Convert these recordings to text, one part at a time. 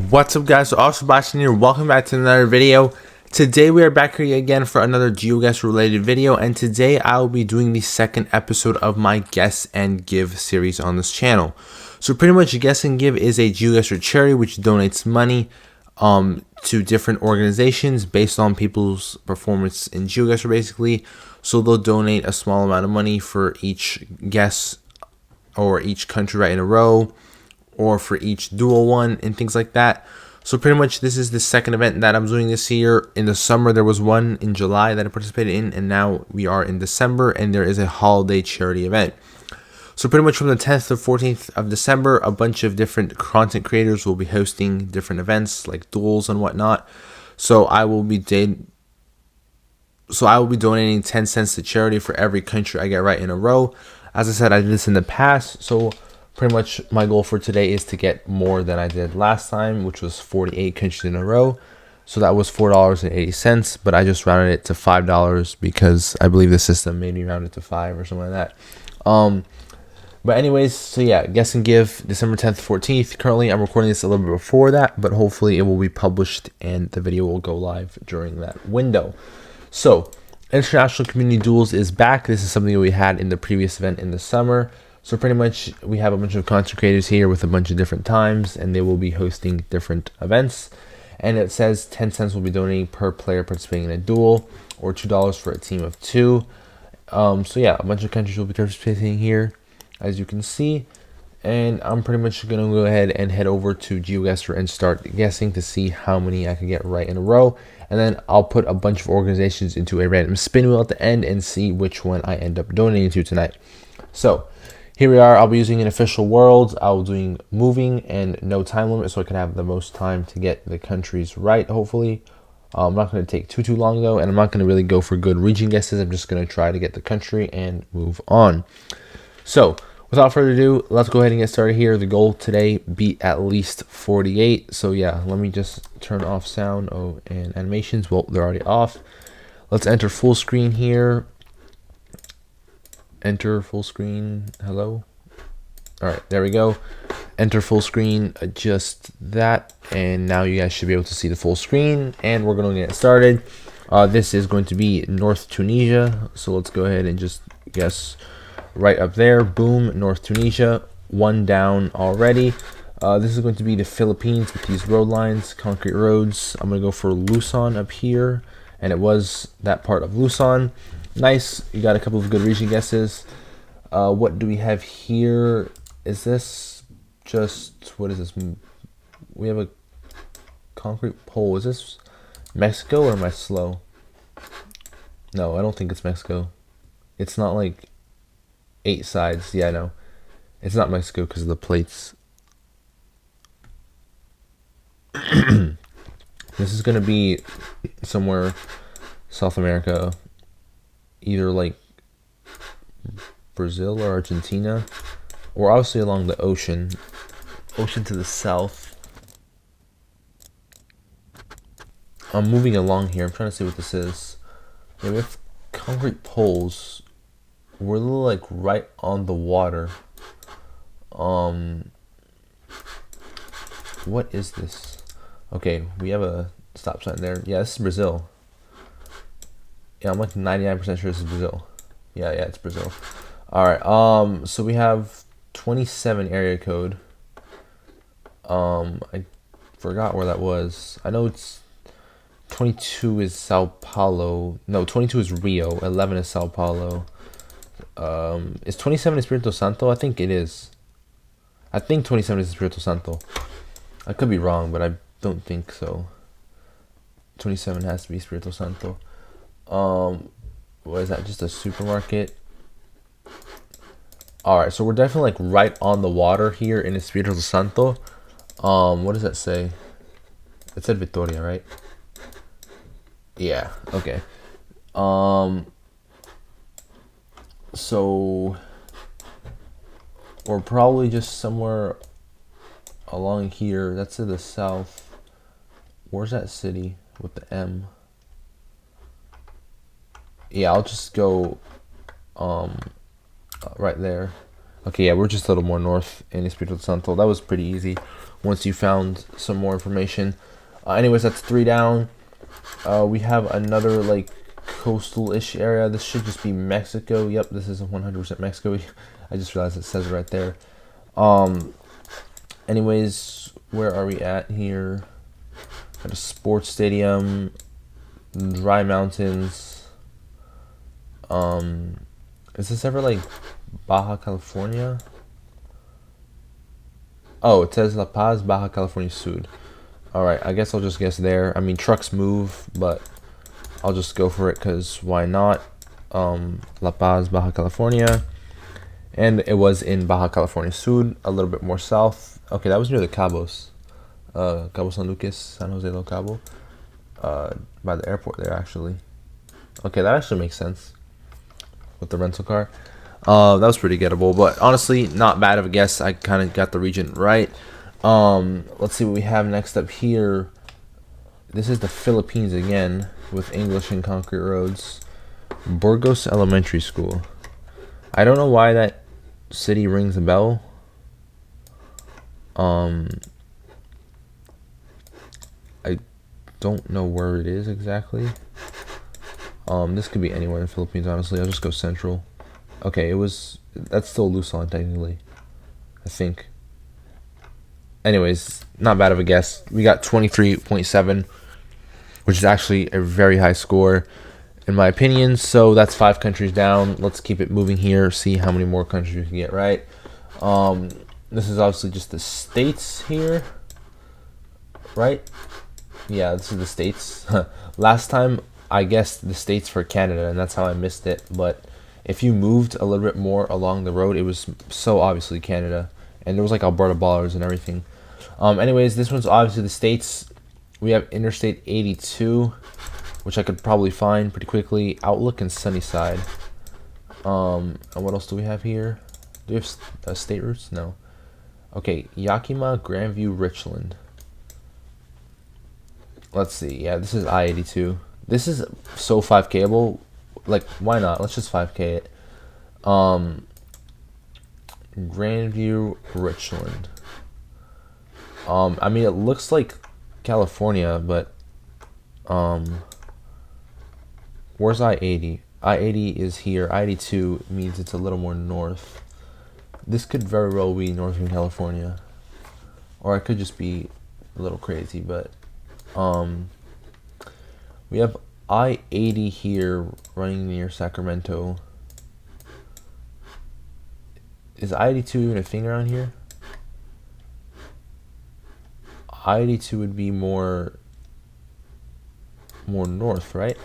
What's up, guys? So also Sebastian here. Welcome back to another video. Today we are back here again for another GeoGuessr related video, and today I will be doing the second episode of my Guess and Give series on this channel. So pretty much Guess and Give is a GeoGuessr charity which donates money to different organizations based on people's performance in GeoGuessr basically. So they'll donate a small amount of money for each guess or each country right in a row, or for each dual one and things like that. So pretty much this is the second event that I'm doing this year. In the summer there was one in July that I participated in, and now we are in December and there is a holiday charity event. So pretty much from the 10th to 14th of December, a bunch of different content creators will be hosting different events like duels and whatnot. So I will be donating 10 cents to charity for every country I get right in a row. As I said, I did this in the past, so pretty much my goal for today is to get more than I did last time, which was 48 countries in a row. So that was $4.80, but I just rounded it to $5 because I believe the system made me round it to 5 or something like that. But anyways, so yeah, Guess and Give, December 10th, 14th. Currently, I'm recording this a little bit before that, but hopefully it will be published and the video will go live during that window. So, International Community Duels is back. This is something that we had in the previous event in the summer. So pretty much we have a bunch of content creators here with a bunch of different times, and they will be hosting different events. And it says 10 cents will be donating per player participating in a duel, or $2 for a team of 2. So yeah, a bunch of countries will be participating here, as you can see. And I'm pretty much going to go ahead and head over to GeoGuessr and start guessing to see how many I can get right in a row. And then I'll put a bunch of organizations into a random spin wheel at the end and see which one I end up donating to tonight. So here we are. I'll be using an official world. I'll be doing moving and no time limit, so I can have the most time to get the countries right, hopefully. I'm not going to take too long though, and I'm not going to really go for good region guesses. I'm just going to try to get the country and move on. So without further ado, let's go ahead and get started here. The goal today, beat at least 48. So yeah, let me just turn off sound and animations. Well, they're already off. Let's enter full screen here. Enter full screen. Hello. All right, there we go. Enter full screen, adjust that, and now you guys should be able to see the full screen, and we're going to get started. This is going to be North Tunisia, so let's go ahead and just guess right up there. Boom, North Tunisia. One down already. This is going to be the Philippines with these road lines, concrete roads. I'm going to go for Luzon up here, and it was that part of Luzon. Nice, you got a couple of good region guesses. What do we have here? Is this just, what is this? We have a concrete pole. Is this Mexico, or am I slow? No, I don't think it's Mexico. It's not like 8 sides. Yeah, no, it's not Mexico because of the plates. This is gonna be somewhere South America, either like Brazil or Argentina. We're obviously along the ocean to the south. I'm moving along here. I'm trying to see what this is. Yeah, we have concrete poles. We're a little like right on the water. What is this? Okay, we have a stop sign there. Yeah, this is Brazil. Yeah, I'm like 99% sure this is Brazil. Yeah, it's Brazil. Alright, so we have 27 area code. I forgot where that was. I know it's 22 is Sao Paulo. No, 22 is Rio. 11 is Sao Paulo. Is 27 Espirito Santo? I think it is. I think 27 is Espirito Santo. I could be wrong, but I don't think so. 27 has to be Espirito Santo. What is that? Just a supermarket? Alright, so we're definitely like right on the water here in Espirito Santo. What does that say? It said Victoria, right? Yeah, okay. So we're probably just somewhere along here. That's to the south. Where's that city with the M? Yeah, I'll just go right there. Okay, yeah, we're just a little more north in Espiritu Santo. That was pretty easy once you found some more information. Anyways, that's 3 down. We have another like coastal-ish area. This should just be Mexico. Yep, this is 100% Mexico. I just realized it says it right there. Anyways, where are we at here? Got a sports stadium, dry mountains. Is this ever like Baja California? Oh, it says La Paz, Baja California Sud. Alright, I guess I'll just guess there. I mean, trucks move, but I'll just go for it because why not? La Paz, Baja California. And it was in Baja California Sud, a little bit more south. Okay, that was near the Cabos. Cabo San Lucas, San Jose del Cabo. By the airport there, actually. Okay, that actually makes sense with the rental car. That was pretty gettable, but honestly, not bad of a guess. I kind of got the region right. Let's see what we have next up here. This is the Philippines again, with English and concrete roads. Burgos Elementary School. I don't know why that city rings a bell. I don't know where it is exactly. This could be anywhere in the Philippines, honestly. I'll just go central. Okay, that's still Luzon, technically. I think. Anyways, not bad of a guess. We got 23.7, which is actually a very high score, in my opinion. So that's 5 countries down. Let's keep it moving here, see how many more countries we can get right. This is obviously just the states here, right? Yeah, this is the states. Last time I guessed the states for Canada, and that's how I missed it. But if you moved a little bit more along the road, it was so obviously Canada. And there was like Alberta ballers and everything. Anyways, this one's obviously the states. We have Interstate 82, which I could probably find pretty quickly. Outlook and Sunnyside. And what else do we have here? Do we have state routes? No. Okay, Yakima, Grandview, Richland. Let's see. Yeah, this is I-82. This is so 5Kable. Like, why not? Let's just 5K it. Grandview, Richland. I mean, it looks like California, but where's I-80? I-80 is here. I-82 means it's a little more north. This could very well be Northern California, or I could just be a little crazy, but we have I-80 here running near Sacramento. Is I-82 even a thing around here? I-82 would be more north, right?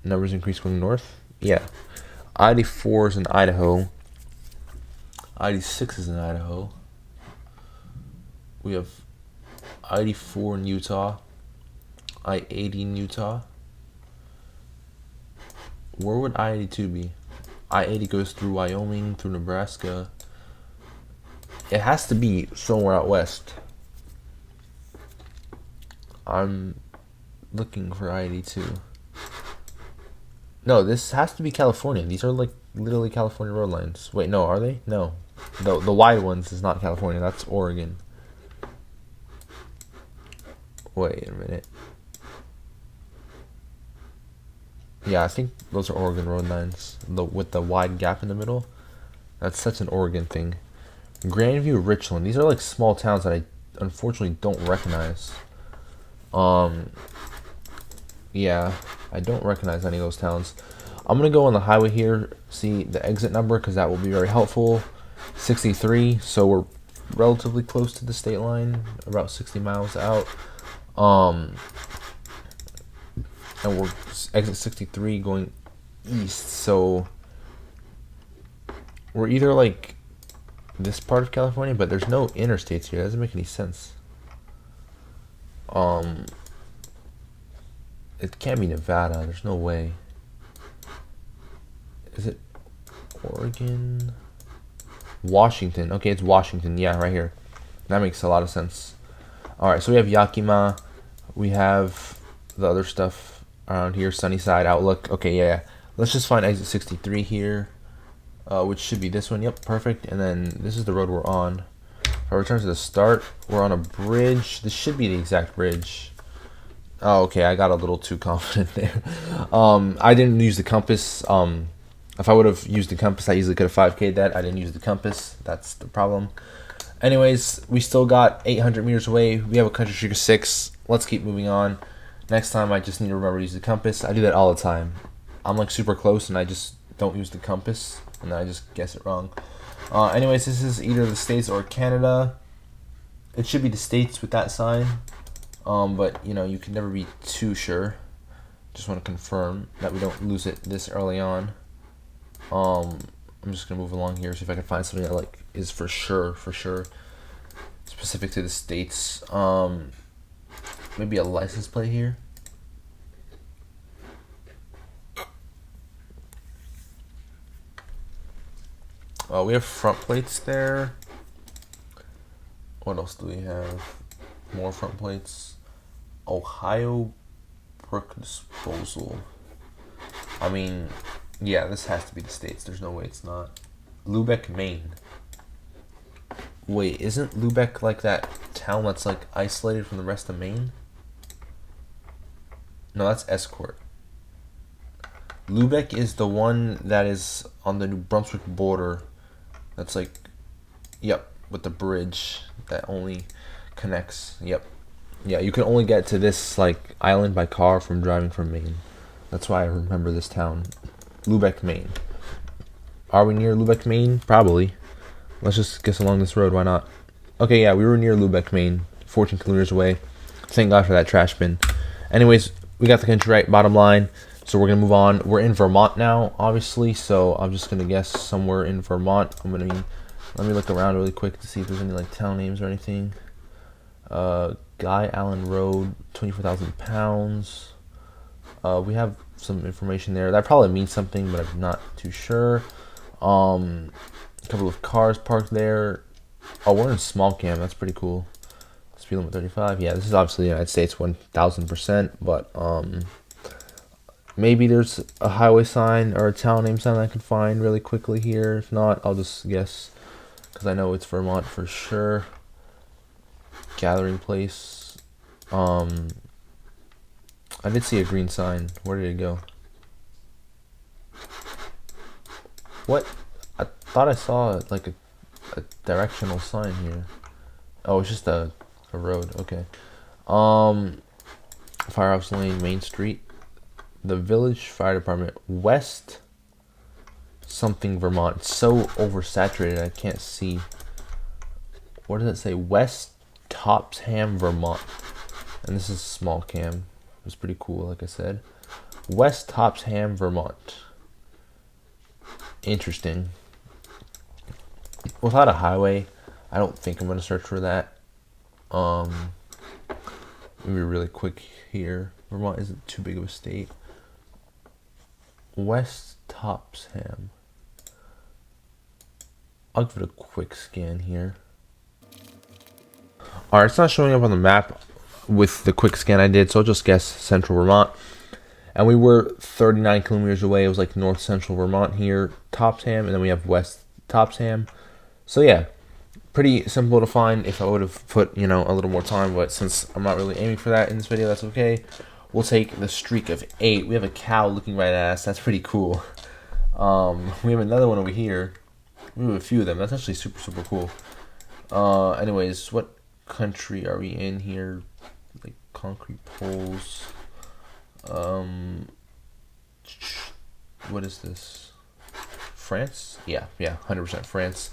Numbers increase going north? Yeah. I-84 is in Idaho. I-86 is in Idaho. We have I-84 in Utah. I-80 in Utah. Where would I-82 be? I-80 goes through Wyoming, through Nebraska. It has to be somewhere out west. I'm looking for I-82. No, this has to be California. These are like literally California road lines. Wait, no, are they? No. The wide ones is not California. That's Oregon. Wait a minute. Yeah, I think those are Oregon road lines. With the wide gap in the middle. That's such an Oregon thing. Grandview, Richland. These are like small towns that I unfortunately don't recognize. Yeah, I don't recognize any of those towns. I'm gonna go on the highway here, see the exit number, because that will be very helpful. 63, so we're relatively close to the state line, about 60 miles out. And we're exit 63 going east, so we're either like this part of California, but there's no interstates here. That doesn't make any sense. It can't be Nevada. There's no way. Is it Oregon? Washington. Okay, it's Washington. Yeah, right here. That makes a lot of sense. Alright, so we have Yakima. We have the other stuff around here. Sunnyside, Outlook. Okay, yeah. Let's just find exit 63 here. which should be this one. Yep, perfect. And then this is the road we're on. If I return to the start, we're on a bridge. This should be the exact bridge. Oh, okay, I got a little too confident there. I didn't use the compass. If I would have used the compass, I easily could have 5K'd that. I didn't use the compass. That's the problem. Anyways, we still got 800 meters away. We have a country streak of 6. Let's keep moving on. Next time, I just need to remember to use the compass. I do that all the time. I'm like super close, and I just don't use the compass, and then I just guess it wrong. Anyways, this is either the States or Canada. It should be the States with that sign. But, you know, you can never be too sure. Just want to confirm that we don't lose it this early on. I'm just going to move along here, see if I can find something that, like, is for sure, specific to the States. Maybe a license plate here. We have front plates there. What else do we have? More front plates. Ohio Brook Disposal. I mean, yeah, this has to be the States. There's no way it's not. Lubec, Maine. Wait, isn't Lubec like that town that's like isolated from the rest of Maine? No, that's Escort. Lubec is the one that is on the New Brunswick border. That's like, yep, with the bridge that only connects. Yep. Yeah, you can only get to this like island by car from driving from Maine. That's why I remember this town. Lubec, Maine. Are we near Lubec, Maine? Probably. Let's just guess along this road, why not? Okay, yeah, we were near Lubec, Maine. 14 kilometers away. Thank God for that trash bin. Anyways, we got the country right, bottom line. So we're going to move on. We're in Vermont now, obviously. So I'm just going to guess somewhere in Vermont. Let me look around really quick to see if there's any like town names or anything. Guy Allen Road, 24,000 pounds. We have some information there. That probably means something, but I'm not too sure. A couple of cars parked there. Oh, we're in small cam. That's pretty cool. Speed limit 35. Yeah, this is obviously the United States 1,000%, but maybe there's a highway sign or a town name sign I can find really quickly here. If not, I'll just guess because I know it's Vermont for sure. Gathering place. I did see a green sign. Where did it go? What? I thought I saw like a directional sign here. Oh, it's just a road. Okay. Firehouse Lane, Main Street. The Village Fire Department, West something Vermont. It's so oversaturated I can't see. What does it say? West Topsham, Vermont. And this is small cam. It's pretty cool, like I said. West Topsham, Vermont. Interesting. Without a highway, I don't think I'm gonna search for that. Maybe really quick here. Vermont isn't too big of a state. West Topsham. I'll give it a quick scan here. Alright, it's not showing up on the map with the quick scan I did, so I'll just guess central Vermont. And we were 39 kilometers away. It was like north central Vermont here, Topsham, and then we have West Topsham. So yeah, pretty simple to find. If I would have put, you know, a little more time, but since I'm not really aiming for that in this video, that's okay. We'll take the streak of 8. We have a cow looking right at us. That's pretty cool. We have another one over here. We have a few of them. That's actually super, super cool. Anyways, what country are we in here? Like concrete poles. What is this? France? Yeah, 100% France.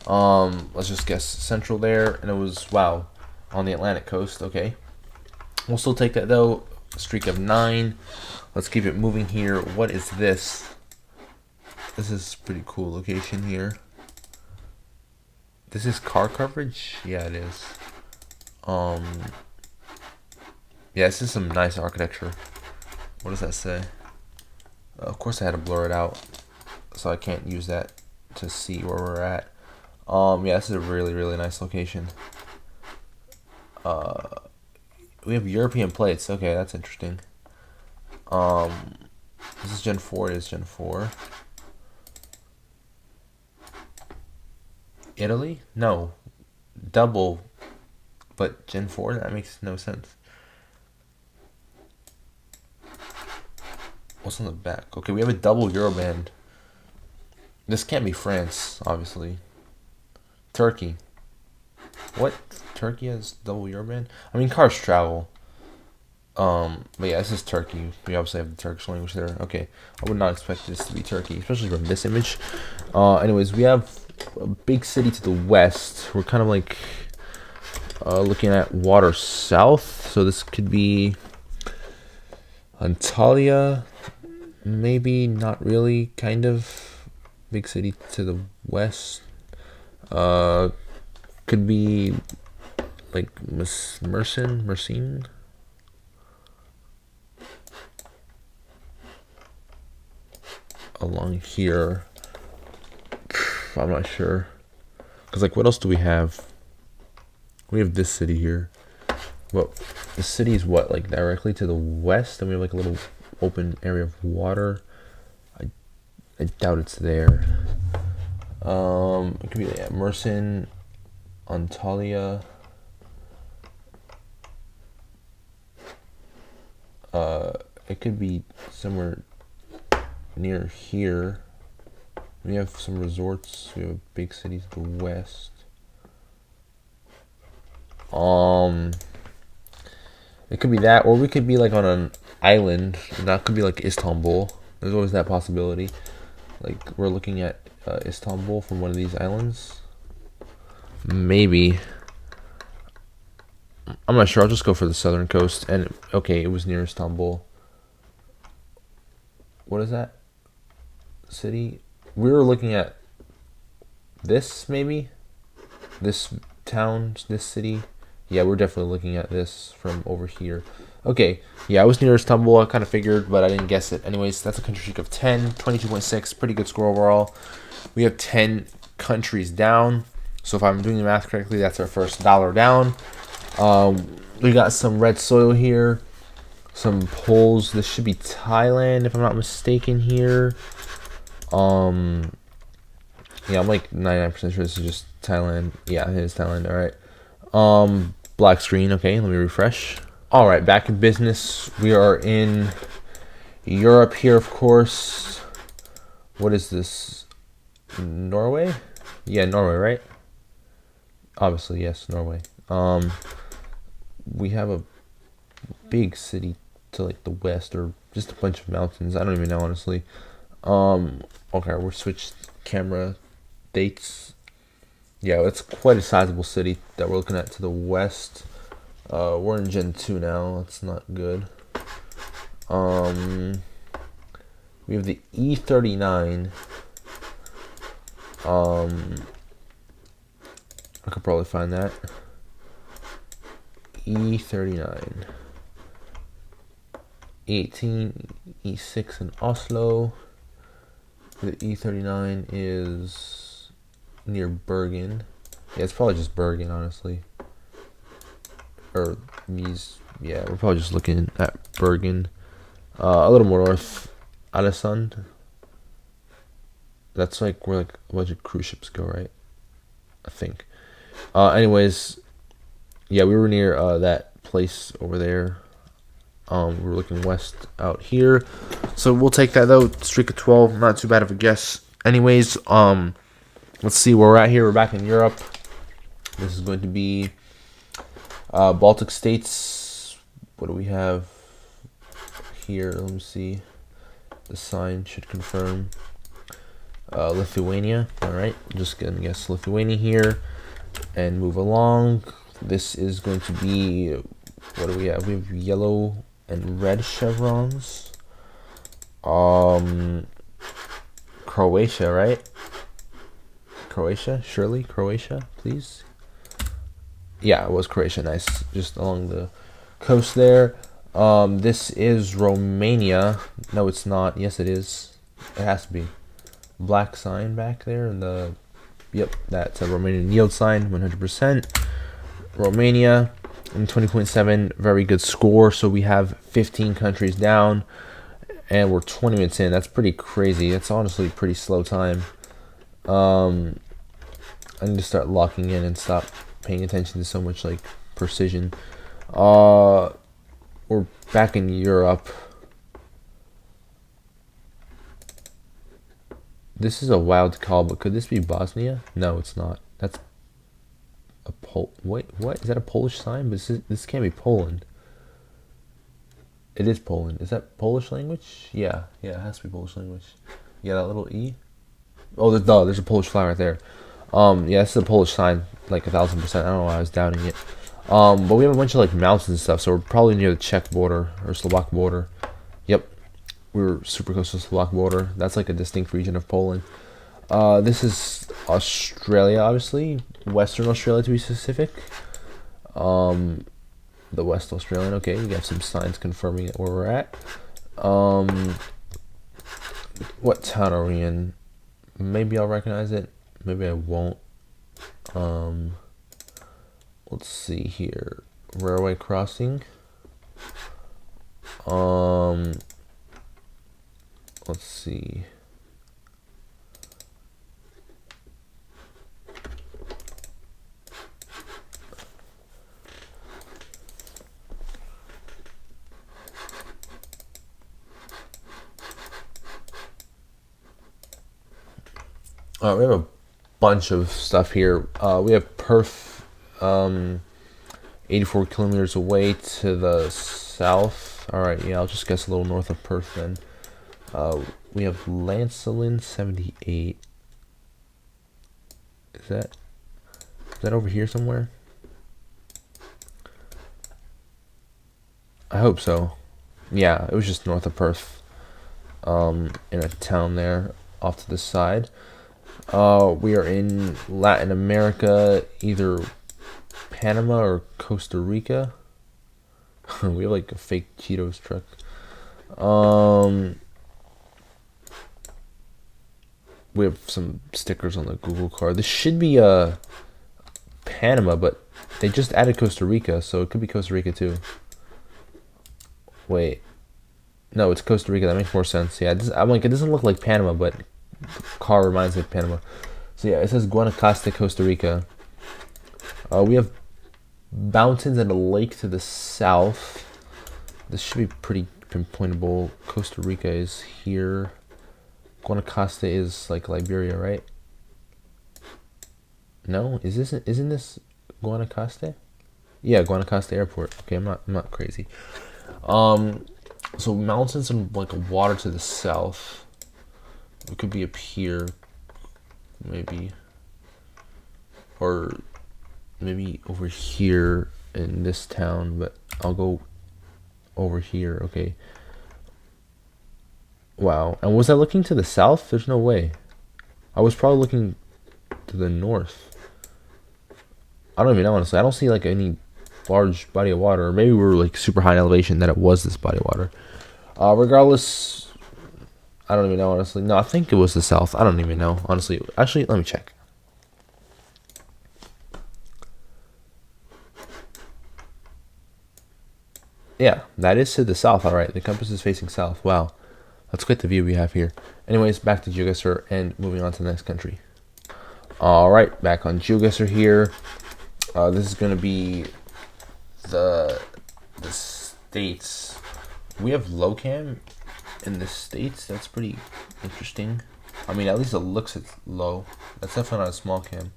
Let's just guess central there, and it was, wow, on the Atlantic coast. Okay, we'll still take that though. Streak of 9. Let's keep it moving here. What is this? This is pretty cool location here. This is car coverage? Yeah, it is. Yeah, this is some nice architecture. What does that say? Of course I had to blur it out, so I can't use that to see where we're at. Yeah, this is a really, really nice location. We have European plates. Okay, that's interesting. This is Gen 4. It is Gen 4. Italy? No. Double, but Gen 4? That makes no sense. What's on the back? Okay, we have a double Euroband. This can't be France, obviously. Turkey. What? Turkey has double Euroband? I mean, cars travel. But yeah, this is Turkey. We obviously have the Turkish language there. Okay, I would not expect this to be Turkey, especially from this image. Anyways, we have a big city to the west. We're kind of like looking at water south, so this could be Antalya, maybe, not really, kind of. Big city to the west. Could be like Mersin. Along here, I'm not sure, because like, what else do we have? We have this city here. Well, the city is what, like directly to the west, and we have like a little open area of water. I doubt it's there. It could be like Mersin, Antalya. It could be somewhere near here. We have some resorts. We have a big city to the west. It could be that, or we could be like on an island. That could be like Istanbul. There's always that possibility. Like, we're looking at Istanbul from one of these islands. Maybe. I'm not sure. I'll just go for the southern coast. And okay, it was near Istanbul. What is that city? We were looking at this, maybe? This town, this city. Yeah, we're definitely looking at this from over here. Okay, yeah, I was near Istanbul. I kind of figured, but I didn't guess it. Anyways, that's a country streak of 10, 22.6. Pretty good score overall. We have 10 countries down. So if I'm doing the math correctly, that's our first dollar down. We got some red soil here. Some poles. This should be Thailand, if I'm not mistaken here. Yeah, I'm like 99% sure this is just Thailand. Yeah, it is Thailand. All right. Black screen. Okay, let me refresh. All right, back in business. We are in Europe here, of course. What is this? Norway? Yeah, Norway, right? Obviously, yes, Norway. We have a big city to like the west, or just a bunch of mountains. I don't even know, honestly. Okay, we're switched camera dates. Yeah, it's quite a sizable city that we're looking at to the west. We're in Gen 2 now. That's not good. We have the E39. I could probably find that. E39. 18, E6 in Oslo. The E39 is near Bergen. Yeah, it's probably just Bergen, honestly. Or these, yeah, we're probably just looking at Bergen. A little more north, Alesund. That's like where like a bunch of cruise ships go, right? I think. Anyways, yeah, we were near that place over there. We were looking west out here, so we'll take that though. Streak of 12, not too bad of a guess. Anyways, let's see where we're at here. We're back in Europe. This is going to be Baltic states. What do we have here? Let me see. The sign should confirm. Lithuania. All right, just gonna guess Lithuania here and move along. This is going to be, what do we have? We have yellow and red chevrons. Croatia, right? Croatia, surely Croatia, please. Yeah, it was Croatia. Nice, just along the coast there. This is Romania. No, it's not. Yes, it is. It has to be. Black sign back there, and yep, that's a Romanian yield sign, 100%. Romania in 20.7, very good score. So we have 15 countries down, and we're 20 minutes in. That's pretty crazy. That's honestly pretty slow time. I need to start locking in and stop paying attention to so much like precision. We're back in Europe. This is a wild call, but could this be Bosnia? No, it's not. That's a Wait, what? Is that a Polish sign? But this can't be Poland. It is Poland. Is that Polish language? Yeah, it has to be Polish language. Yeah, that little E. Oh, there's a Polish flag right there. Yeah, this is a Polish sign, like 1,000%. I don't know why I was doubting it. But we have a bunch of like mountains and stuff, so we're probably near the Czech border or Slovak border. Yep, we're super close to the Slovak border. That's like a distinct region of Poland. This is Australia, obviously, Western Australia to be specific. The West Australian. Okay, you got some signs confirming where we're at. What town are we in? Maybe I'll recognize it. Maybe I won't. Let's see here. Railway crossing. Let's see. We have a bunch of stuff here. We have Perth, 84 kilometers away to the south. Alright, yeah, I'll just guess a little north of Perth then. We have Lancelin, 78. Is that over here somewhere? I hope so. Yeah, it was just north of Perth. In a town there off to the side. We are in Latin America, either Panama or Costa Rica. We have like a fake Cheetos truck. We have some stickers on the Google card. This should be Panama, but they just added Costa Rica, so it could be Costa Rica too. Wait. No, it's Costa Rica. That makes more sense. Yeah, I'm like, it doesn't look like Panama, but car reminds me of Panama. So yeah, it says Guanacaste, Costa Rica. We have mountains and a lake to the south. This should be pretty pinpointable. Costa Rica is here. Guanacaste is like Liberia, right? No, isn't this Guanacaste? Yeah, Guanacaste Airport. Okay, I'm not crazy. So mountains and like water to the south. It could be up here, maybe, or maybe over here in this town, but I'll go over here. Okay. Wow. And was I looking to the south? There's no way. I was probably looking to the north. I don't even know, honestly. I don't see like any large body of water. Or maybe we were like super high in elevation that it was this body of water. Regardless, I don't even know, honestly. No, I think it was the south. I don't even know, honestly. Actually, let me check. Yeah, that is to the south. All right, the compass is facing south. Wow, that's quite the view we have here. Anyways, back to GeoGuessr and moving on to the next country. All right, back on GeoGuessr here. This is going to be the states. We have low cam in the States. That's pretty interesting. I mean, at least it looks it's low. That's definitely not a small cam.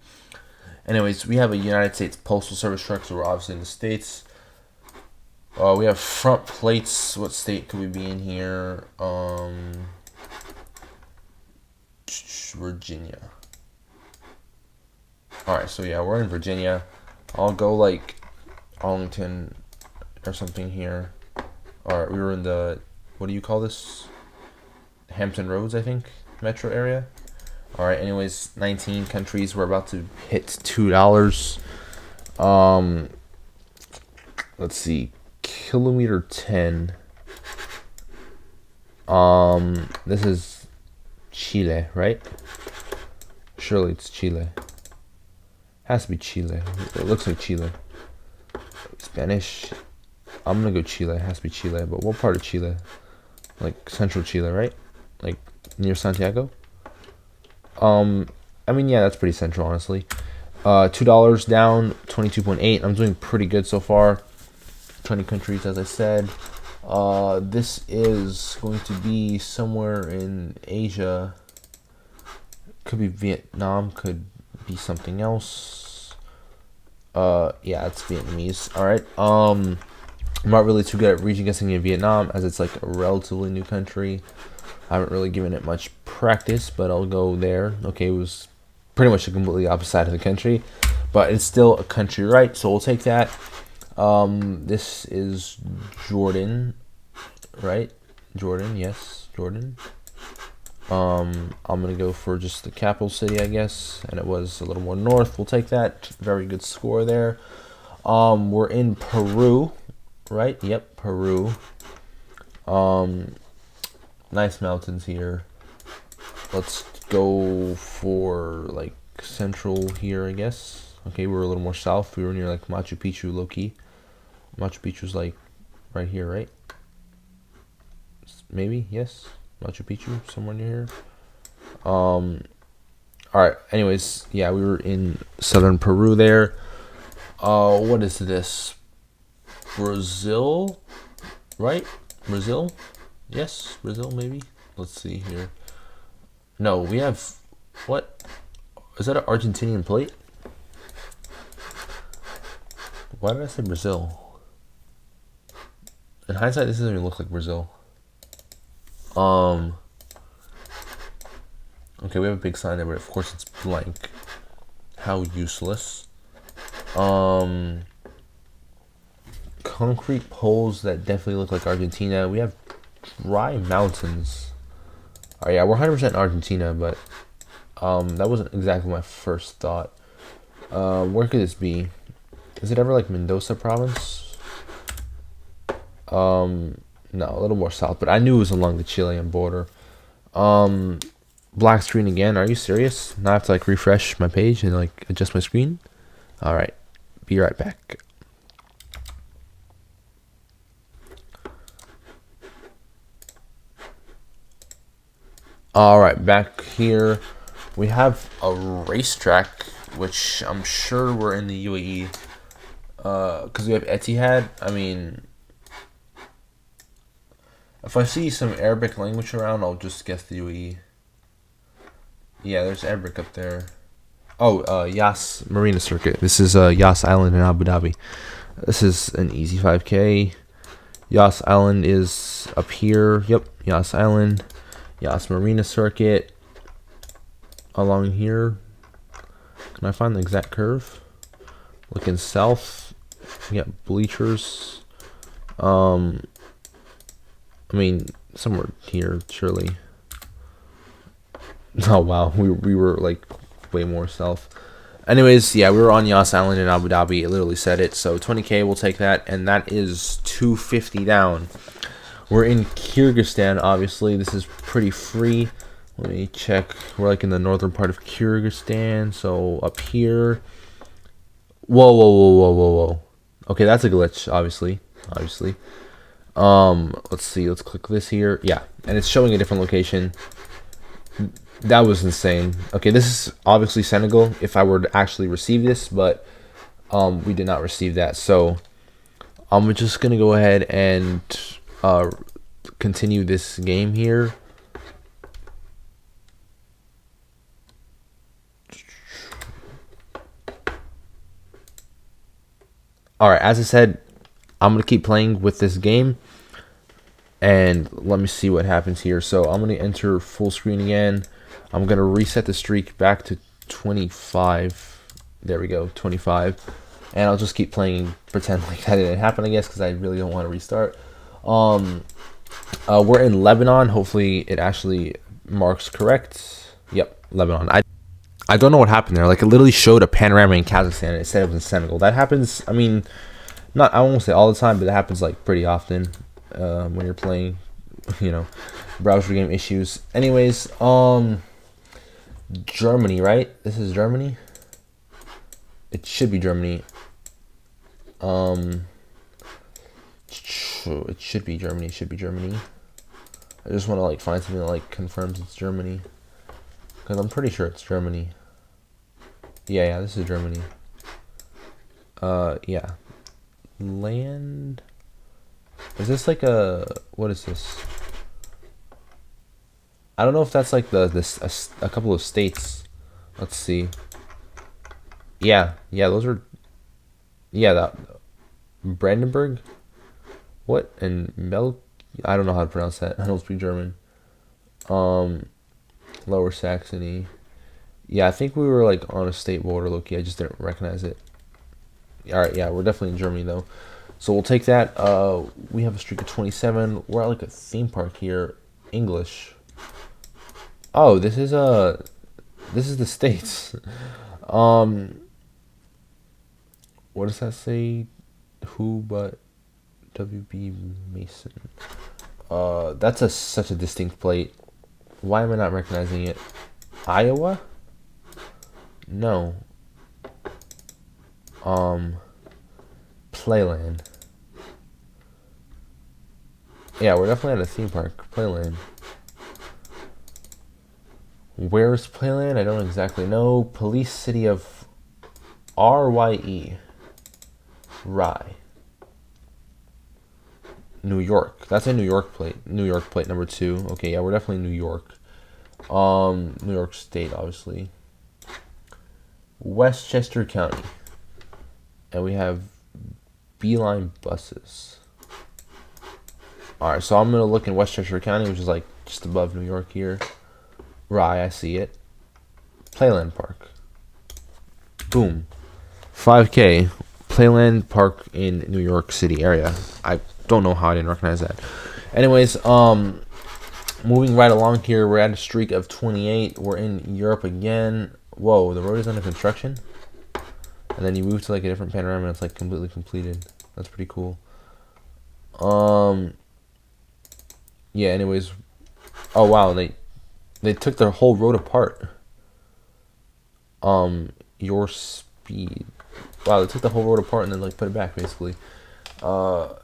Anyways, we have a United States Postal Service truck, so we're obviously in the States. We have front plates. What state could we be in here? Virginia. Alright, so yeah, we're in Virginia. I'll go like Arlington or something here. Alright, we were in the, what do you call this? Hampton Roads, I think, metro area. Alright, anyways, 19 countries. We're about to hit $2. Let's see. Kilometer 10. This is Chile, right? Surely it's Chile. Has to be Chile. It looks like Chile. Spanish. I'm gonna go Chile. It has to be Chile. But what part of Chile? Like central Chile, right? Like near Santiago? I mean, yeah, that's pretty central, honestly. $2 down, 22.8. I'm doing pretty good so far. 20 countries, as I said. This is going to be somewhere in Asia. Could be Vietnam, could be something else. Yeah, it's Vietnamese. All right. I'm not really too good at region guessing in Vietnam, as it's like a relatively new country. I haven't really given it much practice, but I'll go there. Okay, it was pretty much the completely opposite side of the country, but it's still a country, right? So we'll take that. This is Jordan, right? Jordan, yes, Jordan. I'm gonna go for just the capital city, I guess, and it was a little more north. We'll take that. Very good score there. We're in Peru, right? Yep, Peru. Nice mountains here. Let's go for like central here, I guess. Okay, we're a little more south. We were near like Machu Picchu, low-key. Machu Picchu's like right here, right? Maybe, yes. Machu Picchu, somewhere near here. Alright, anyways, yeah, we were in southern Peru there. What is this? Brazil, right? Brazil? Yes, Brazil, maybe? Let's see here. No, we have, what? Is that an Argentinian plate? Why did I say Brazil? In hindsight, this doesn't even look like Brazil. Okay, we have a big sign there, but of course it's blank. How useless. Concrete poles that definitely look like Argentina. We have dry mountains. Oh yeah, we're 100% Argentina, but that wasn't exactly my first thought. Where could this be? Is it ever like Mendoza province? No, a little more south, but I knew it was along the Chilean border. Black screen again. Are you serious? Now I have to like refresh my page and like adjust my screen. All right, be right back. All right, back here. We have a racetrack, which I'm sure we're in the UAE. Because we have Etihad. I mean, if I see some Arabic language around, I'll just guess the UAE. Yeah, there's Arabic up there. Oh, Yas Marina Circuit. This is Yas Island in Abu Dhabi. This is an easy 5K. Yas Island is up here. Yep, Yas Island. Yas Marina Circuit. Along here. Can I find the exact curve? Looking south. We got bleachers. I mean, somewhere here, surely. Oh wow, we were like way more south. Anyways, yeah, we were on Yas Island in Abu Dhabi. It literally said it. So 20K, we'll take that, and that is 250 down. We're in Kyrgyzstan, obviously. This is pretty free. Let me check. We're like in the northern part of Kyrgyzstan. So up here. Whoa, whoa, whoa, whoa, whoa, whoa. Okay, that's a glitch, obviously. Let's see. Let's click this here. Yeah, and it's showing a different location. That was insane. Okay, this is obviously Senegal if I were to actually receive this, but we did not receive that. So I'm just going to go ahead and continue this game here. All right, as I said, I'm going to keep playing with this game. And let me see what happens here. So I'm going to enter full screen again. I'm going to reset the streak back to 25. There we go, 25. And I'll just keep playing, pretend like that didn't happen, I guess, because I really don't want to restart. We're in Lebanon. Hopefully it actually marks correct. Yep, Lebanon. I don't know what happened there. Like, it literally showed a panorama in Kazakhstan, and it said it was in Senegal. That happens, I mean, not, I won't say all the time, but that happens, like, pretty often when you're playing, you know, browser game issues. Anyways, Germany, right? This is Germany? It should be Germany. It should be Germany. It should be Germany. I just want to like find something that like confirms it's Germany, because I'm pretty sure it's Germany. Yeah, this is Germany. Yeah. Land. Is this like what is this? I don't know if that's like a couple of states. Let's see. Yeah, those are. Yeah, that Brandenburg. What and Mel? I don't know how to pronounce that. I don't speak German. Lower Saxony. Yeah, I think we were like on a state border, Loki. I just didn't recognize it. All right, yeah, we're definitely in Germany though, so we'll take that. We have a streak of 27. We're at like a theme park here. English. Oh, this is the States. What does that say? Who but WB Mason? That's such a distinct plate. Why am I not recognizing it? Iowa? No. Playland. Yeah, we're definitely at a theme park. Playland. Where's Playland? I don't exactly know. Police city of RYE. Rye. New York. That's a New York plate. New York plate number 2. Okay, yeah, we're definitely New York. New York State, obviously. Westchester County. And we have Beeline buses. Alright, so I'm going to look in Westchester County, which is like just above New York here. Rye, I see it. Playland Park. Boom. 5K. Playland Park in New York City area. I don't know how I didn't recognize that. Anyways, moving right along here, we're at a streak of 28. We're in Europe again. Whoa, the road is under construction. And then you move to like a different panorama and it's like completely completed. That's pretty cool. Yeah, anyways. Oh wow, they took their whole road apart. Your speed. Wow, they took the whole road apart and then like put it back basically. Alright,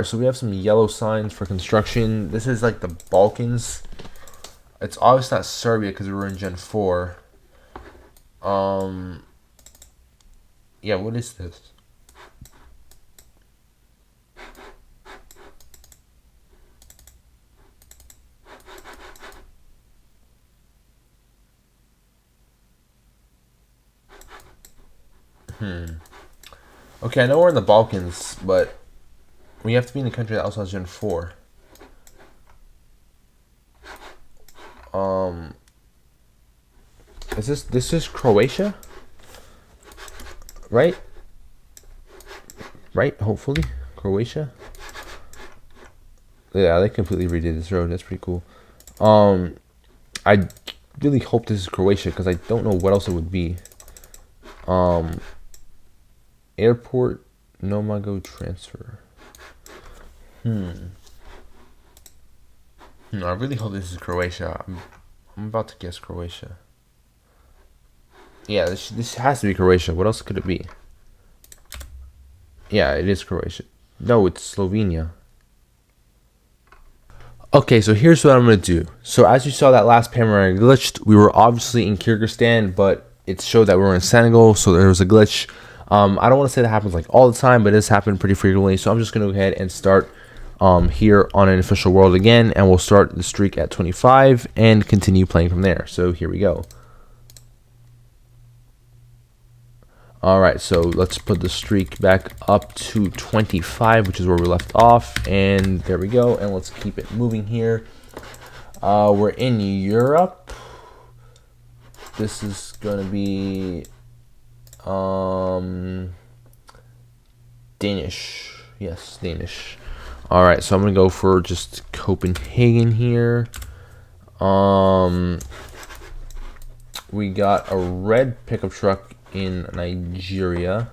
so we have some yellow signs for construction. This is like the Balkans. It's obviously not Serbia because we were in Gen 4. Yeah, what is this? Okay, I know we're in the Balkans, but we have to be in the country that also has Gen 4. This is Croatia? Right? Right, hopefully. Croatia? Yeah, they completely redid this road. That's pretty cool. I really hope this is Croatia because I don't know what else it would be. Airport Nomago transfer. I really hope this is Croatia. I'm about to guess Croatia. Yeah, this has to be Croatia. What else could it be? Yeah, it is Croatia. No, it's Slovenia. Okay, so here's what I'm going to do. So as you saw that last panorama glitched, we were obviously in Kyrgyzstan, but it showed that we were in Senegal, so there was a glitch. I don't want to say that happens like all the time, but it has happened pretty frequently. So I'm just going to go ahead and start here on an official world again, and we'll start the streak at 25 and continue playing from there. So here we go. Alright, so let's put the streak back up to 25, which is where we left off. And there we go. And let's keep it moving here. We're in Europe. This is going to be Danish. Yes, Danish. Alright, so I'm going to go for just Copenhagen here. We got a red pickup truck in Nigeria.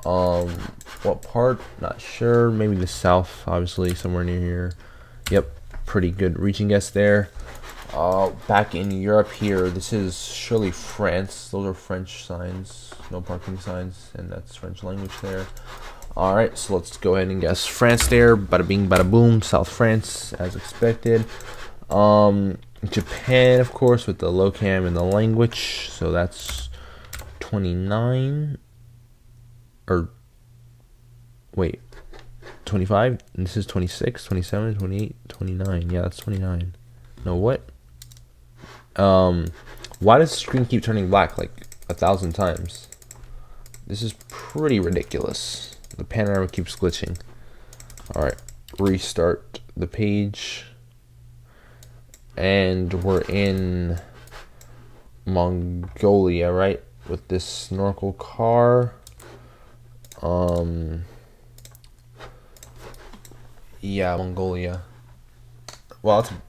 What part? Not sure. Maybe the south, obviously, somewhere near here. Yep, pretty good reaching guess there. Back in Europe here, this is surely France. Those are French signs, no parking signs, and that's French language there. Alright, so let's go ahead and guess France there. Bada bing, bada boom, South France, as expected. Japan, of course, with the locam and the language. So that's 29. Or, wait, 25? And this is 26, 27, 28, 29. Yeah, that's 29. No, what? Why does the screen keep turning black like 1,000 times? This is pretty ridiculous. The panorama keeps glitching. Alright, restart the page. And we're in Mongolia, right? With this snorkel car. Yeah, Mongolia. Well, it's a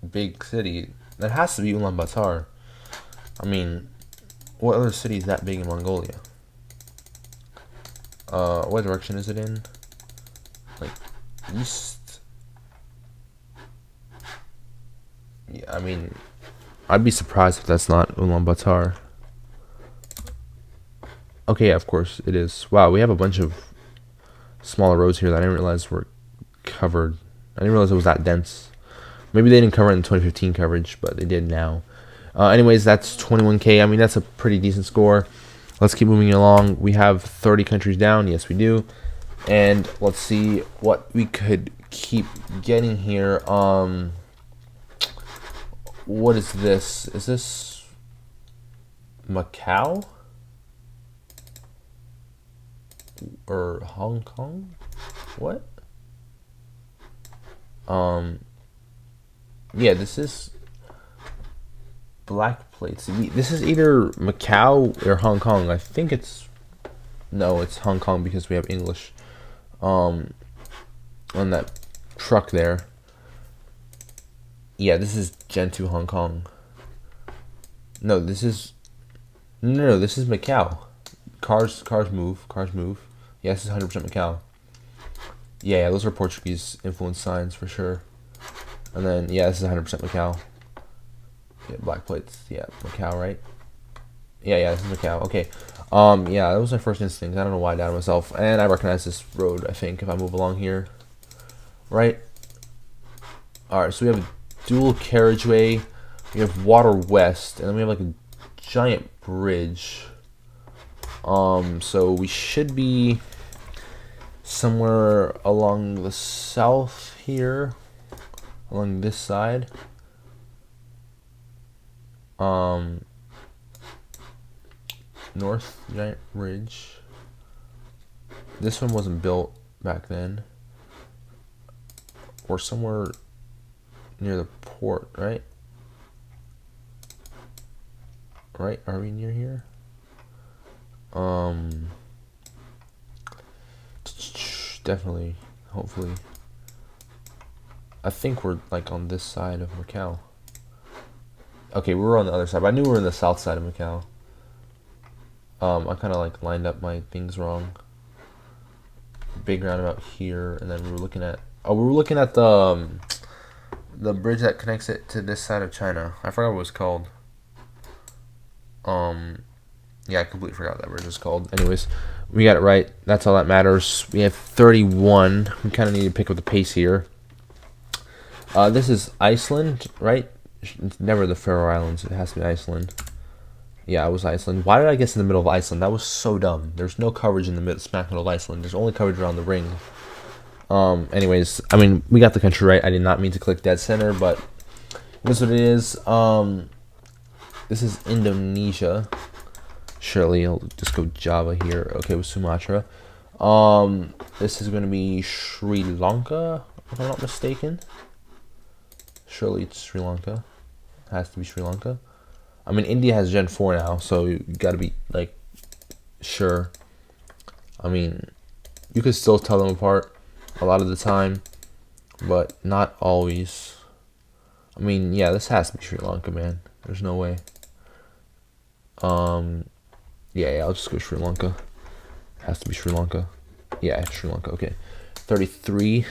big city. That has to be Ulaanbaatar. I mean, what other city is that big in Mongolia? What direction is it in? Like, east? Yeah, I mean, I'd be surprised if that's not Ulaanbaatar. Okay, yeah, of course it is. Wow, we have a bunch of smaller roads here that I didn't realize were covered. I didn't realize it was that dense. Maybe they didn't cover it in 2015 coverage, but they did now. Anyways, that's 21K. I mean, that's a pretty decent score. Let's keep moving along. We have 30 countries down. Yes, we do. And let's see what we could keep getting here. What is this? Is this Macau? Or Hong Kong? What? Yeah, this is black plates. This is either Macau or Hong Kong. I think it's it's Hong Kong because we have English on that truck there. Yeah, this is Gen 2 Hong Kong. No, this is this is Macau. Cars move. Yeah, this is 100% Macau. Yeah, those are Portuguese influence signs for sure. And then, yeah, this is 100% Macau. Yeah, black plates. Yeah, Macau, right? Yeah, this is Macau. Okay. Yeah, that was my first instinct. I don't know why I doubted myself. And I recognize this road, I think, if I move along here. Right? Alright, so we have a dual carriageway. We have water west. And then we have like a giant bridge. So we should be somewhere along the south here, along this side. North giant ridge. This one wasn't built back then. Or somewhere near the port, right? Right? Are we near here? Definitely, hopefully. I think we're like on this side of Macau. Okay, we were on the other side, but I knew we were on the south side of Macau. I kind of like lined up my things wrong. Big roundabout here, and then we were looking at the bridge that connects it to this side of China. I forgot what it was called. Yeah, I completely forgot what that bridge was called. Anyways, we got it right. That's all that matters. We have 31. We kind of need to pick up the pace here. This is Iceland, right? It's never the Faroe Islands. It has to be Iceland. Yeah, it was Iceland. Why did I guess in the middle of Iceland? That was so dumb. There's no coverage in the middle, smack middle of Iceland. There's only coverage around the ring. Anyways, I mean, we got the country right. I did not mean to click dead center, but this is what it is. This is Indonesia. Surely I'll just go Java here. Okay, with Sumatra. This is going to be Sri Lanka, if I'm not mistaken. Surely it's Sri Lanka. It has to be Sri Lanka. I mean, India has Gen 4 now, so you got to be, like, sure. I mean, you could still tell them apart a lot of the time, but not always. I mean, yeah, this has to be Sri Lanka, man. There's no way. Yeah, I'll just go Sri Lanka. Has to be Sri Lanka. Yeah, Sri Lanka, okay. 33,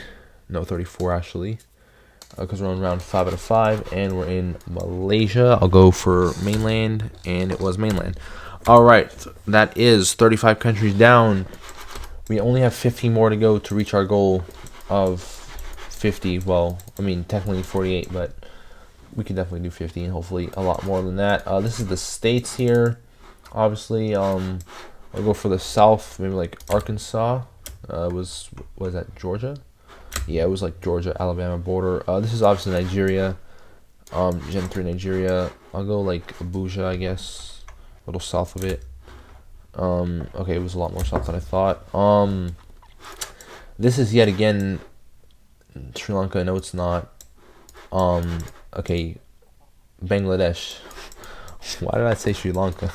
no, 34 actually. Because we're on round 5 out of 5, and we're in Malaysia. I'll go for mainland, and it was mainland. Alright, that is 35 countries down. We only have 15 more to go to reach our goal of 50. Well, I mean, technically 48, but we can definitely do 50, and hopefully a lot more than that. This is the states here. Obviously, I'll go for the south, maybe like Arkansas. Was that Georgia? Yeah, it was like Georgia, Alabama border. This is obviously Nigeria. Gen 3 Nigeria. I'll go like Abuja, I guess. A little south of it. Okay, it was a lot more south than I thought. This is yet again Sri Lanka. No, it's not. Okay, Bangladesh. Why did I say Sri Lanka?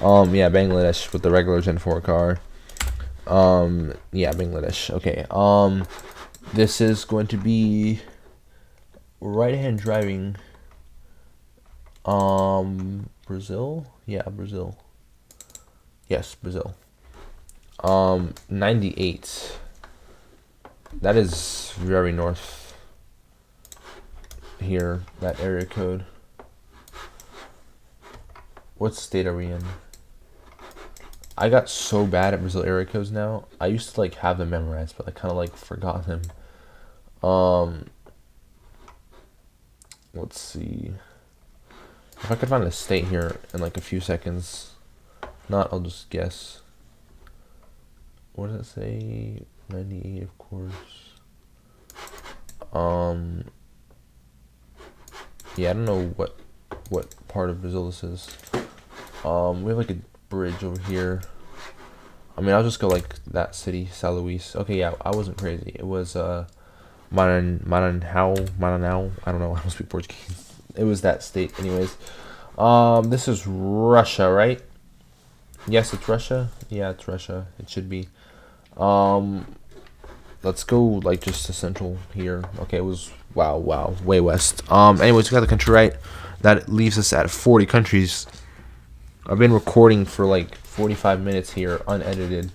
Yeah, Bangladesh with the regular Gen 4 car. Yeah, Bangladesh. Okay. This is going to be right-hand driving. Brazil? Yeah, Brazil. Yes, Brazil. 98. That is very north here, that area code. What state are we in? I got so bad at Brazil area codes now. I used to like have them memorized, but I kind of like forgot them. Let's see. If I could find a state here in like a few seconds. Not, I'll just guess. What does it say? 98, of course. Yeah, I don't know what part of Brazil this is. We have like a bridge over here. I mean, I'll just go like that city, São Luís. Okay, yeah, I wasn't crazy. It was Maranhão. I don't know. I don't speak Portuguese. It was that state, anyways. This is Russia, right? Yes, it's Russia. Yeah, it's Russia. It should be. Let's go like just to central here. Okay, it was wow, way west. Anyways, we got the country right. That leaves us at 40 countries. I've been recording for like 45 minutes here, unedited.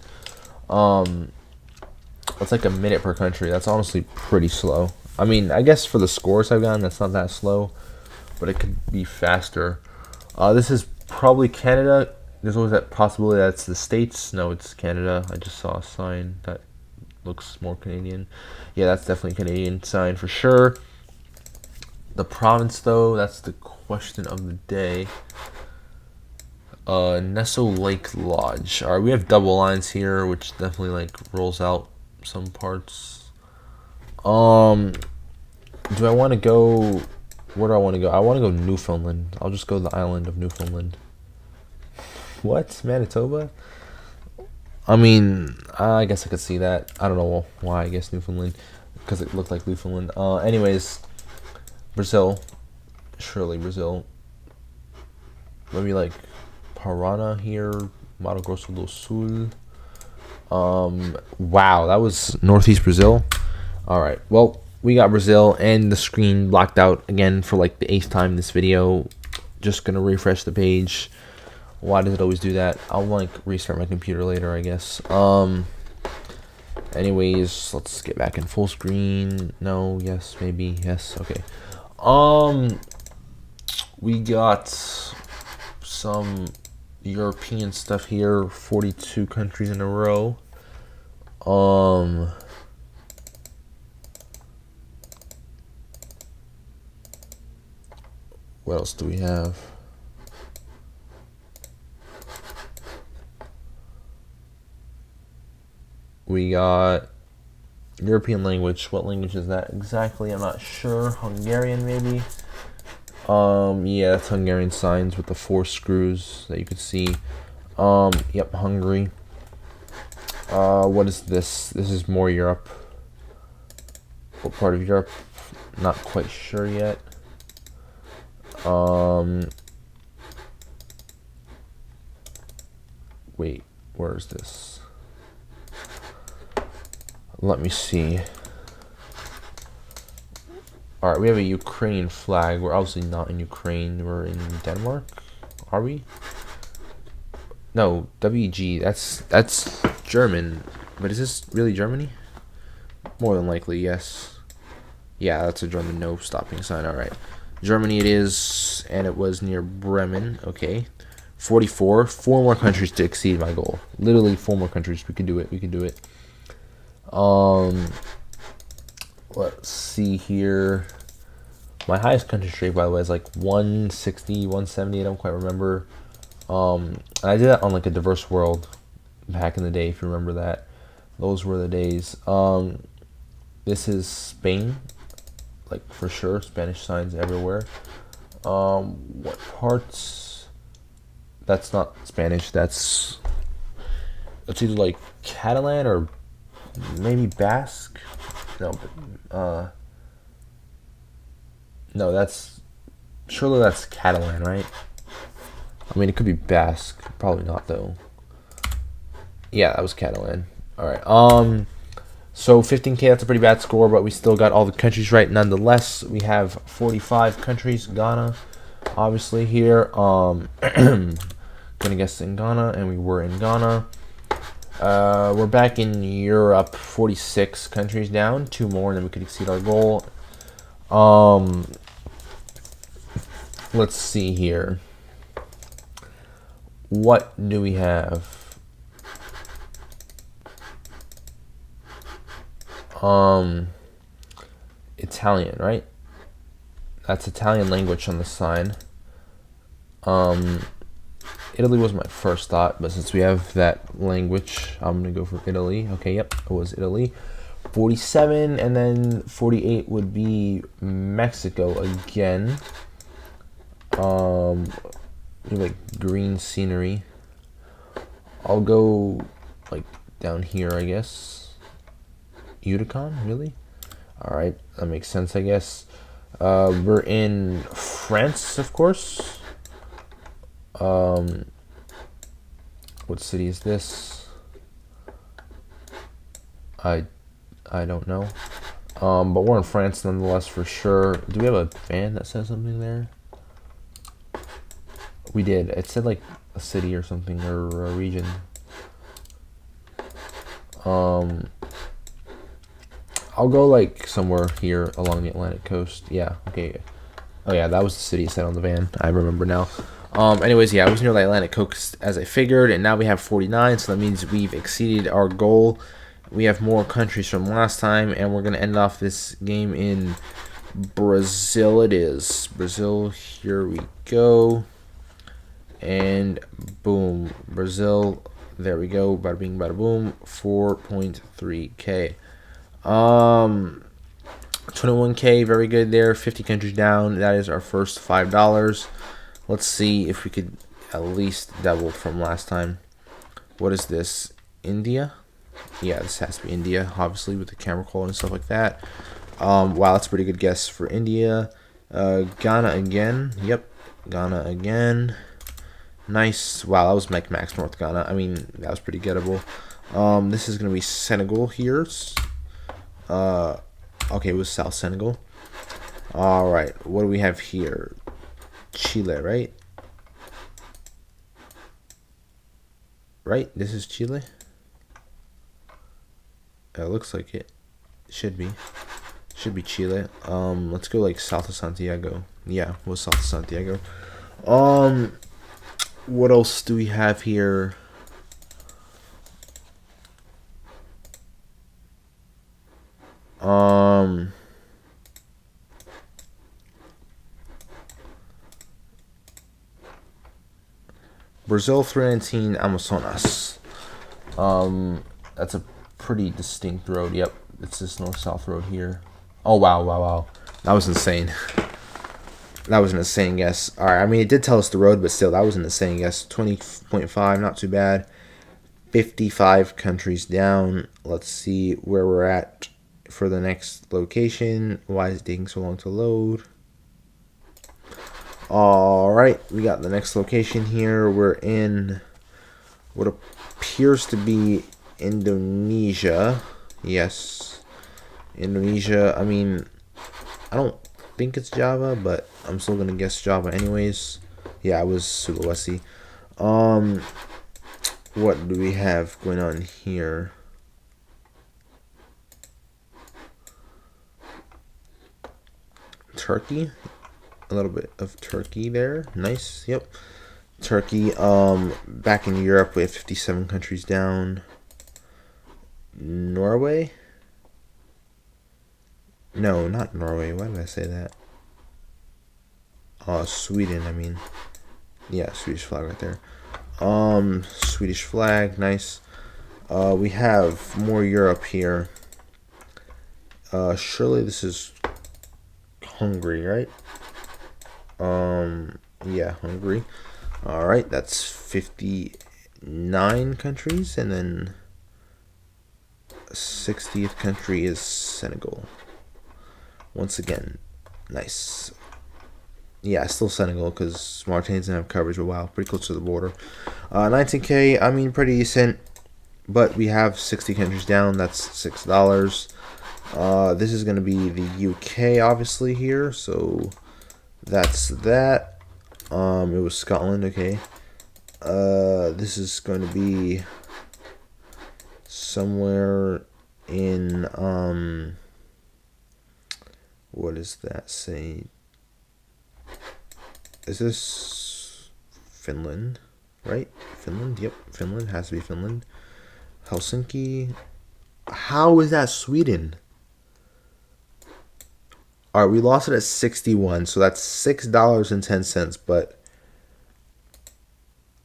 That's like a minute per country. That's honestly pretty slow. I mean, I guess for the scores I've gotten, that's not that slow, but it could be faster. This is probably Canada. There's always that possibility that it's the States. No, it's Canada. I just saw a sign that looks more Canadian. Yeah, that's definitely a Canadian sign for sure. The province, though, that's the question of the day. Nesso Lake Lodge. Alright, we have double lines here, which definitely like rolls out some parts. Do I want to go? Where do I want to go? I want to go Newfoundland. I'll just go to the island of Newfoundland. What? Manitoba? I mean, I guess I could see that. I don't know why. I guess Newfoundland, because it looked like Newfoundland. Anyways, Brazil. Surely Brazil. Maybe like Parana here. Mato Grosso do Sul. Wow, that was Northeast Brazil. Alright, well, we got Brazil, and the screen blocked out again for like the 8th time this video. Just gonna refresh the page. Why does it always do that? I'll like restart my computer later, I guess. Anyways, let's get back in full screen. No, yes, maybe, yes, okay. We got some European stuff here, 42 countries in a row. What else do we have? We got European language. What language is that exactly? I'm not sure. Hungarian, maybe. Yeah, that's Hungarian signs with the 4 screws that you could see. Yep, Hungary. What is this? This is more Europe. What part of Europe? Not quite sure yet. Wait, where is this? Let me see. Alright, we have a Ukrainian flag. We're obviously not in Ukraine. We're in Denmark. Are we? No, WG. That's German. But is this really Germany? More than likely, yes. Yeah, that's a German no stopping sign. Alright. Germany it is. And it was near Bremen. Okay. 44. 4 more countries to exceed my goal. Literally 4 more countries. We can do it. We can do it. Let's see here. My highest country streak, by the way, is like 160, 170. I don't quite remember. And I did that on like a diverse world back in the day, if you remember that. Those were the days. This is Spain, like for sure. Spanish signs everywhere. What parts? That's not Spanish. That's either like Catalan or maybe Basque. No, but no, that's surely that's Catalan, right? I mean, it could be Basque. Probably not though. Yeah, that was Catalan. All right. So 15K, that's a pretty bad score, but we still got all the countries right nonetheless. We have 45 countries. Ghana, obviously here. Gonna guess in Ghana, and we were in Ghana. We're back in Europe. 46 countries down. 2 more, and then we could exceed our goal. Let's see here. What do we have? Italian, right? That's Italian language on the sign. Italy was my first thought, but since we have that language, I'm gonna go for Italy. Okay, yep, it was Italy. 47, and then 48 would be Mexico again. Like green scenery. I'll go like down here, I guess. Yucatan, really? All right, that makes sense, I guess. We're in France, of course. What city is this? I don't know. But we're in France nonetheless for sure. Do we have a fan that says something there? We did. It said like a city or something, or a region. I'll go like somewhere here along the Atlantic coast. Yeah, okay. Oh yeah, that was the city set on the van. I remember now. Anyways, yeah, I was near the Atlantic coast as I figured, and now we have 49, so that means we've exceeded our goal. We have more countries from last time, and we're going to end off this game in Brazil. It is. Brazil, here we go. And boom, Brazil, there we go. Bada bing, bada boom, 4.3K. 21K, very good there. 50 countries down. That is our first $5. Let's see if we could at least double from last time. What is this? India? Yeah, this has to be India, obviously, with the camera quality and stuff like that. Wow, that's a pretty good guess for India. Ghana again. Yep, Ghana again. Nice. Wow, that was Max North Ghana. I mean, that was pretty gettable. This is going to be Senegal here. Okay, it was South Senegal. All right, what do we have here? Chile, right? Right? This is Chile? It looks like it. Should be. Should be Chile. Let's go like south of Santiago. Yeah, it was south of Santiago. What else do we have here? Brazil 319 Amazonas. That's a pretty distinct road. Yep, it's this north-south road here. Oh wow. That was insane. That was an insane guess. All right, I mean, it did tell us the road, but still, that was an insane guess. 20.5, not too bad. 55 countries down. Let's see where we're at for the next location. Why is it taking so long to load? All right, we got the next location here. We're in what appears to be Indonesia. Yes, Indonesia. I mean, I don't think it's Java, but I'm still gonna guess Java anyways. Yeah, it was Sulawesi. What do we have going on here? Turkey. A little bit of Turkey there. Nice. Yep. Turkey. Back in Europe, we have 57 countries down. Norway? No, not Norway. Why did I say that? Sweden, I mean. Yeah, Swedish flag right there. Swedish flag, nice. We have more Europe here. Surely this is Hungary, right? Yeah, Hungary. All right, that's 59 countries, and then 60th country is Senegal. Once again, nice. Yeah, still Senegal because Mauritania doesn't have coverage, but wow, pretty close to the border. 19K, I mean, pretty decent, but we have 60 countries down. That's $6. This is going to be the UK, obviously, here, so that's that. It was Scotland, okay. This is going to be somewhere in, what does that say? Is this Finland, right? Finland, yep, Finland, has to be Finland. Helsinki, how is that Sweden? All right, we lost it at 61, so that's $6.10, but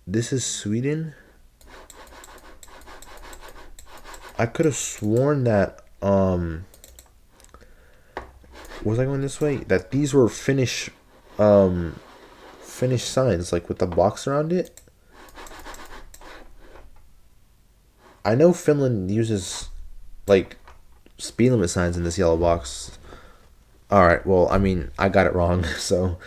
this is Sweden? I could have sworn that, was I going this way? That these were Finnish signs, like with the box around it. I know Finland uses, like, speed limit signs in this yellow box. Alright, well, I mean, I got it wrong, so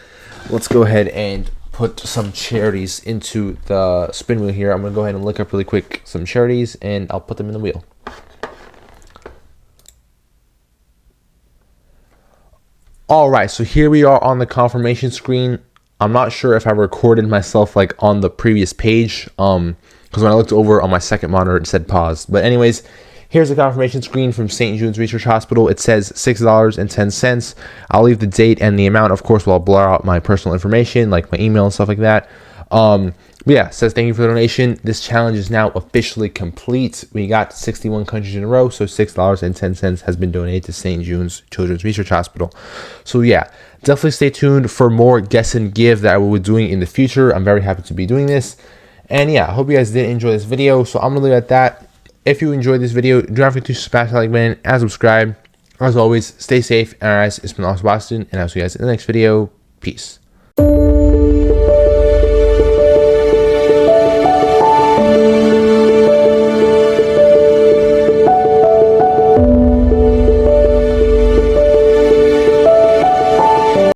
let's go ahead and put some charities into the spin wheel here. I'm going to go ahead and look up really quick some charities, and I'll put them in the wheel. Alright, so here we are on the confirmation screen. I'm not sure if I recorded myself like on the previous page, because when I looked over on my second monitor, it said pause. But anyways, here's the confirmation screen from St. Jude's Research Hospital. It says $6.10. I'll leave the date and the amount, of course, while I'll blur out my personal information, like my email and stuff like that. But yeah, it says thank you for the donation. This challenge is now officially complete. We got 61 countries in a row, so $6.10 has been donated to St. Jude's Children's Research Hospital. So yeah, definitely stay tuned for more guess and give that I will be doing in the future. I'm very happy to be doing this. And yeah, I hope you guys did enjoy this video. So I'm gonna leave it at that. If you enjoyed this video, do not forget to smash that like button and subscribe. As always, stay safe. And guys, it's been Austin, and I'll see you guys in the next video. Peace.